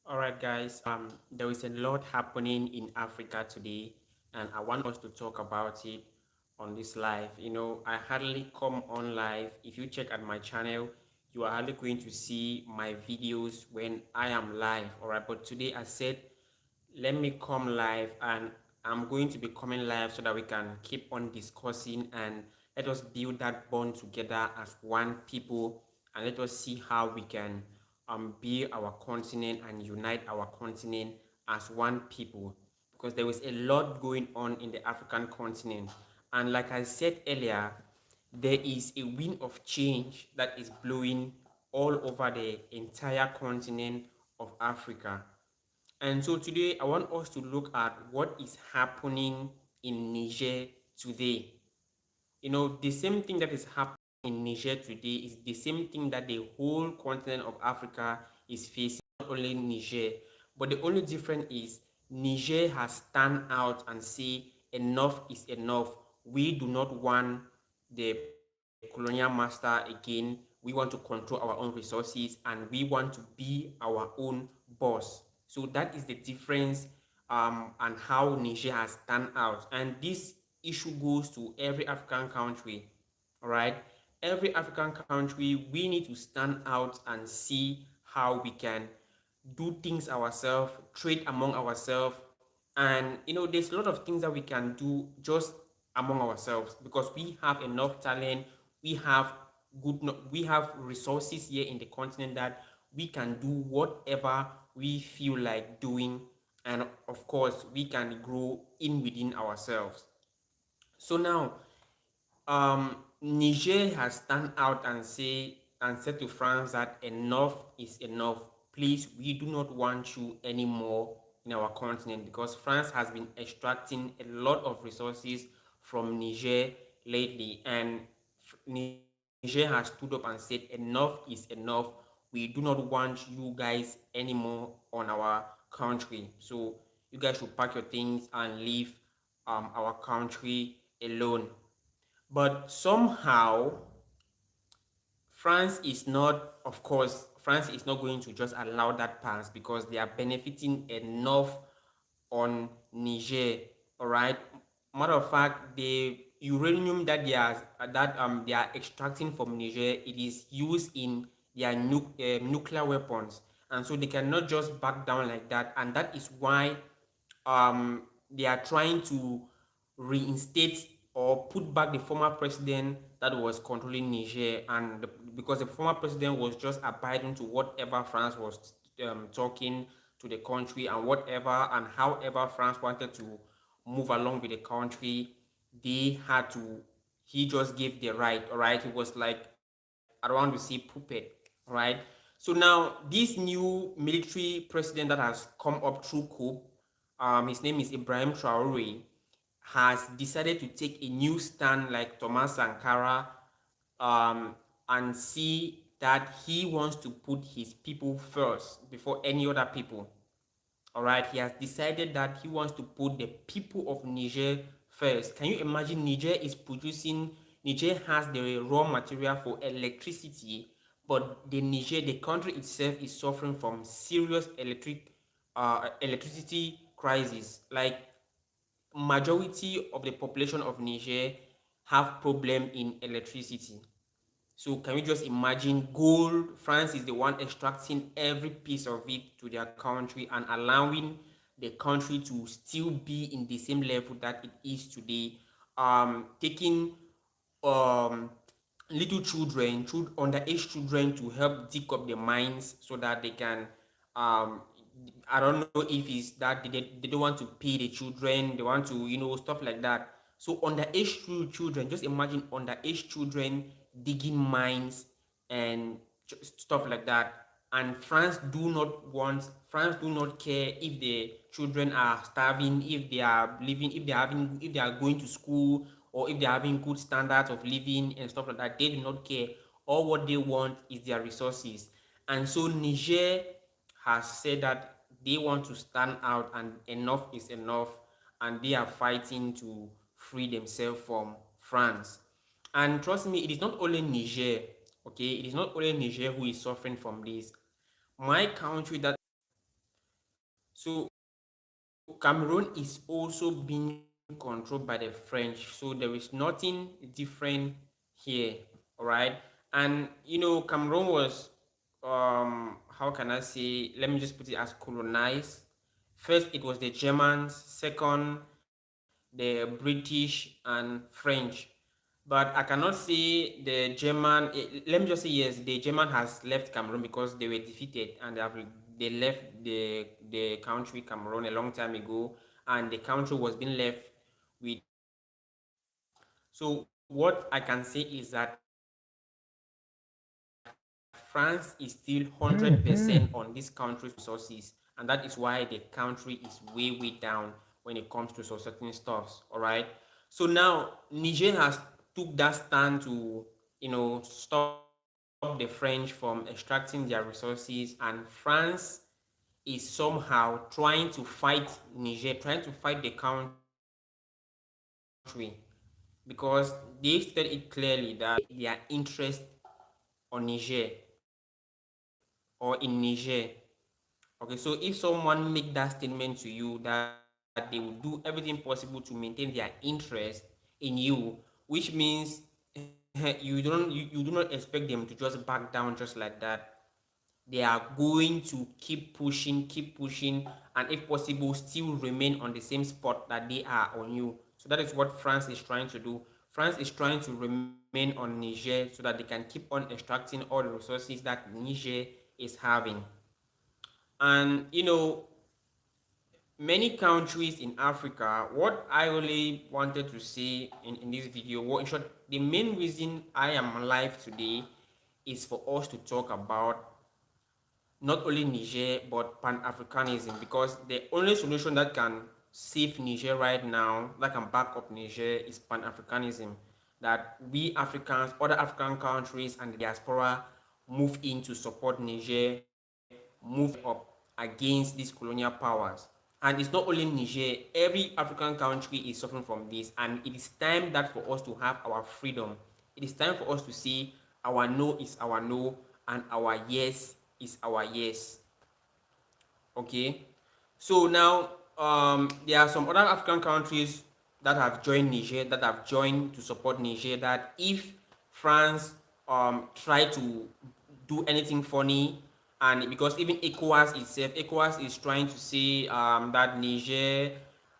All right, guys. There is a lot happening in Africa today, and I want us to talk about it on this live. I hardly come on live. If you check at my channel, you are hardly going to see my videos when I am live. All right, but today I said, let me come live, and I'm going to be coming live so that we can keep on discussing and let us build that bond together as one people, and let us see how we can build our continent and unite our continent as one people, because there is a lot going on in the African continent. And like I said earlier, there is a wind of change that is blowing all over the entire continent of Africa. And so today I want us to look at what is happening in Niger today. The same thing that is happening in Niger today is the same thing that the whole continent of Africa is facing, not only Niger. But the only difference is Niger has stand out and say enough is enough. We do not want the colonial master again. We want to control our own resources and we want to be our own boss. So that is the difference, and how Niger has stand out. And this issue goes to every African country. All right, every African country, we need to stand out and see how we can do things ourselves, trade among ourselves, and there's a lot of things that we can do just among ourselves, because we have enough talent, we have we have resources here in the continent that we can do whatever we feel like doing, and of course we can grow in within ourselves. So now, Niger has stand out and said to France that enough is enough. Please, we do not want you anymore in our continent, because France has been extracting a lot of resources from Niger lately, and Niger has stood up and said enough is enough. We do not want you guys anymore on our country. So you guys should pack your things and leave our country alone. But somehow, France is not going to just allow that pass, because they are benefiting enough on Niger. All right. Matter of fact, the uranium that they are extracting from Niger, it is used in their nuclear weapons, and so they cannot just back down like that. And that is why they are trying to reinstate or put back the former president that was controlling Niger, and because the former president was just abiding to whatever France was talking to the country, and whatever and however France wanted to move along with the country, they had to. He just gave the right. All right, he was like around to say puppet. All right. So now this new military president that has come up through coup, his name is Ibrahim Traore, has decided to take a new stand like Thomas Sankara, um, and see that he wants to put his people first before any other people. All right, he has decided that he wants to put the people of Niger first. Can you imagine? Niger has the raw material for electricity, but the country itself is suffering from serious electricity crisis. Like, majority of the population of Niger have problem in electricity. So can you just imagine? Gold, France is the one extracting every piece of it to their country and allowing the country to still be in the same level that it is today. Taking um little children, underage children, to help dig up the mines so that they can um I don't know if it's that they don't want to pay the children, they want to, stuff like that. So underage children, just imagine underage children digging mines and stuff like that. And France do not care if the children are starving, if they are living, if they are going to school, or if they're having good standards of living and stuff like that. They do not care. All what they want is their resources. And so Niger has said that they want to stand out and enough is enough, and they are fighting to free themselves from France. And trust me, it is not only Niger, okay? It is not only Niger who is suffering from this. My country that So Cameroon is also being controlled by the French. So there is nothing different here. All right. And Cameroon was how can I say, let me just put it as colonized. First it was the Germans, second the British and French. But I cannot say the German. Let me just say yes. The German has left Cameroon because they were defeated and they left the country Cameroon a long time ago, and the country was being left with France. So what I can say is that France is still 100% on this country's resources, and that is why the country is way down when it comes to some certain stuffs. All right. So now Niger has took that stand to stop the French from extracting their resources, and France is somehow trying to fight Niger, trying to fight the country because they stated it clearly that their interest on Niger or in Niger. Okay, so if someone make that statement to you that they will do everything possible to maintain their interest in you, which means you do not expect them to just back down just like that. They are going to keep pushing, and if possible, still remain on the same spot that they are on you. So that is what France is trying to do. France is trying to remain on Niger so that they can keep on extracting all the resources that Niger is having. And many countries in Africa, what I really wanted to say in this video, what in short, the main reason I am alive today is for us to talk about not only Niger but Pan-Africanism, because the only solution that can save Niger right now, that can back up Niger, is Pan-Africanism. That we Africans, other African countries, and the diaspora move in to support Niger, move up against these colonial powers. And it's not only Niger, every African country is suffering from this, and it is time that for us to have our freedom. It is time for us to say our no is our no and our yes is our yes. Okay. So now there are some other African countries that have joined Niger, that have joined to support Niger, that if France try to do anything funny, and because even ECOWAS is trying to say that Niger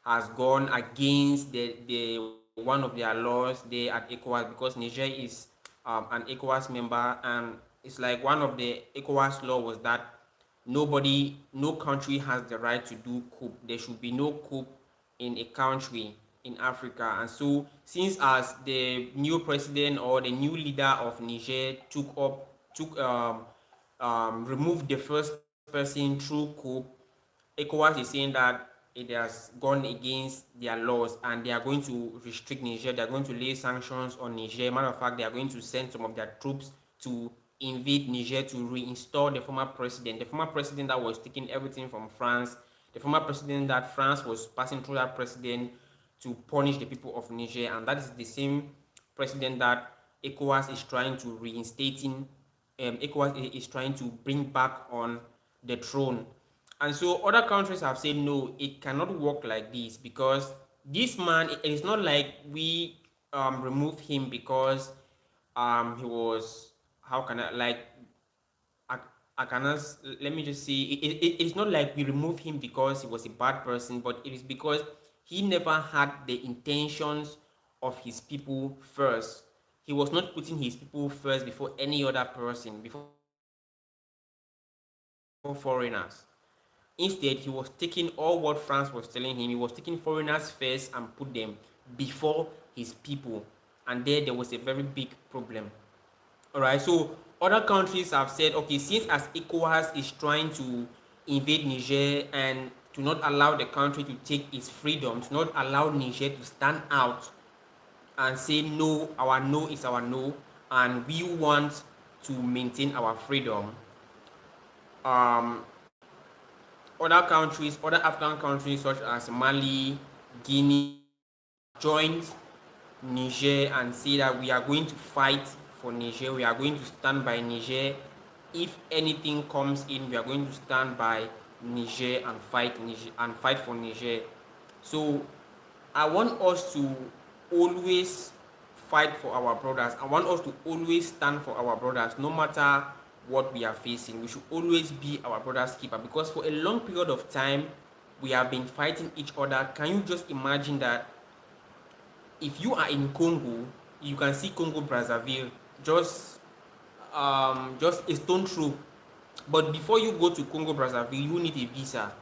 has gone against the one of their laws there at ECOWAS, because Niger is an ECOWAS member, and it's like one of the ECOWAS law was that no country has the right to do coup. There should be no coup in a country in Africa. And so since as the new president or the new leader of Niger took removed the first person through coup, ECOWAS is saying that it has gone against their laws, and they are going to restrict Niger. They are going to lay sanctions on Niger. Matter of fact, they are going to send some of their troops to invade Niger to reinstall the former president that was taking everything from France, the former president that France was passing through that president to punish the people of Niger, and that is the same president that ECOWAS is trying to reinstating. ECOWAS is trying to bring back on the throne. And so other countries have said no, it cannot work like this, because this man, it is not like we remove him because he was, how can I like I, I cannot let me just say it's not like we remove him because he was a bad person, but it is because he never had the intentions of his people first. He was not putting his people first before any other person, before foreigners. Instead, he was taking all what France was telling him. He was taking foreigners first and put them before his people. And there was a very big problem. All right. So other countries have said, okay, since as ECOWAS is trying to invade Niger and to not allow the country to take its freedom, to not allow Niger to stand out and say no, our no is our no, and we want to maintain our freedom. Um, Other countries, other African countries such as Mali, Guinea, have joined Niger and say that we are going to fight for Niger, we are going to stand by Niger. If anything comes in, we are going to stand by Niger and fight for Niger. So I want us to always fight for our brothers. I want us to always stand for our brothers, no matter what we are facing. We should always be our brother's keeper, because for a long period of time we have been fighting each other. Can you just imagine that if you are in Congo, you can see Congo Brazzaville just a stone throw. But before you go to Congo Brazzaville, you need a visa.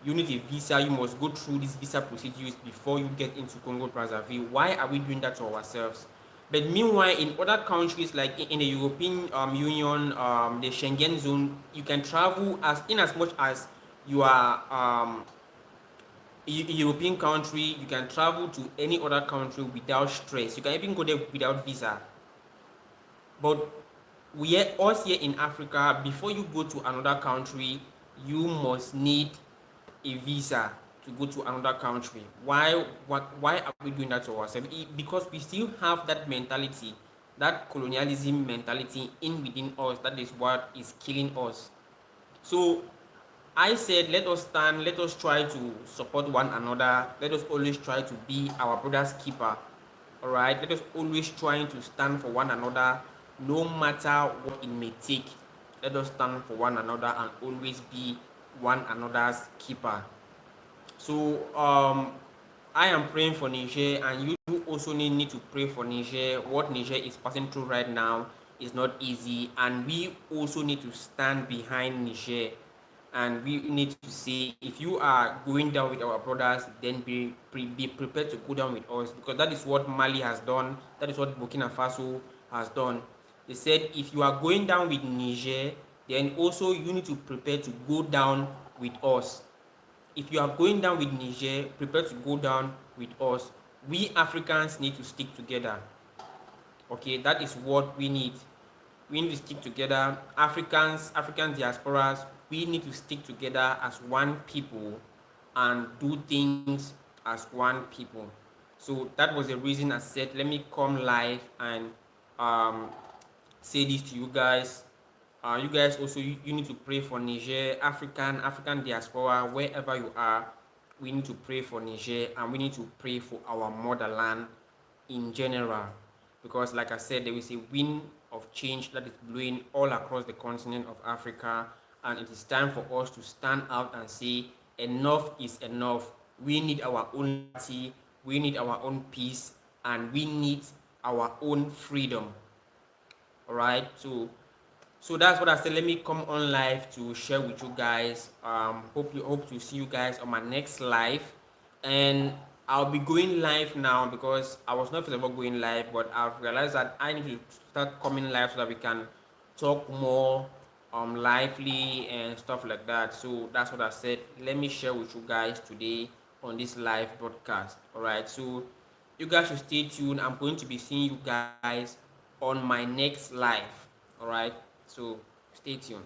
You must go through these visa procedures before you get into Congo Brazzaville. Why are we doing that to ourselves? But meanwhile, in other countries like in the European Union, the Schengen zone, you can travel as much as you are a European country. You can travel to any other country without stress. You can even go there without visa. But us here in Africa, before you go to another country, you must need a visa to go to another country. Why are we doing that to ourselves? Because we still have that mentality, that colonialism mentality in within us. That is what is killing us. So I said, let us stand, let us try to support one another, let us always try to be our brother's keeper. Alright, let us always try to stand for one another, no matter what it may take. Let us stand for one another and always be one another's keeper. So I am praying for Niger, and you also need to pray for Niger. What Niger is passing through right now is not easy, and we also need to stand behind Niger. And we need to say, if you are going down with our brothers, then be prepared to go down with us, because that is what Mali has done. That is what Burkina Faso has done. They said, if you are going down with Niger, then also you need to prepare to go down with us. If you are going down with Niger, prepare to go down with us. We Africans need to stick together. Okay, that is what we need. We need to stick together. African diasporas, we need to stick together as one people and do things as one people. So that was the reason I said, let me come live and um, say this to you guys. You guys also, you need to pray for Niger, African diaspora, wherever you are. We need to pray for Niger, and we need to pray for our motherland in general, because like I said, there is a wind of change that is blowing all across the continent of Africa, and it is time for us to stand out and say enough is enough. We need our own liberty, we need our own peace, and we need our own freedom. All right, so that's what I said. Let me come on live to share with you guys. Hope to see you guys on my next live, and I'll be going live now, because I was not first of all going live, but I've realized that I need to start coming live so that we can talk more lively and stuff like that. So that's what I said. Let me share with you guys today on this live broadcast. All right, so you guys should stay tuned. I'm going to be seeing you guys on my next live. All right, so stay tuned.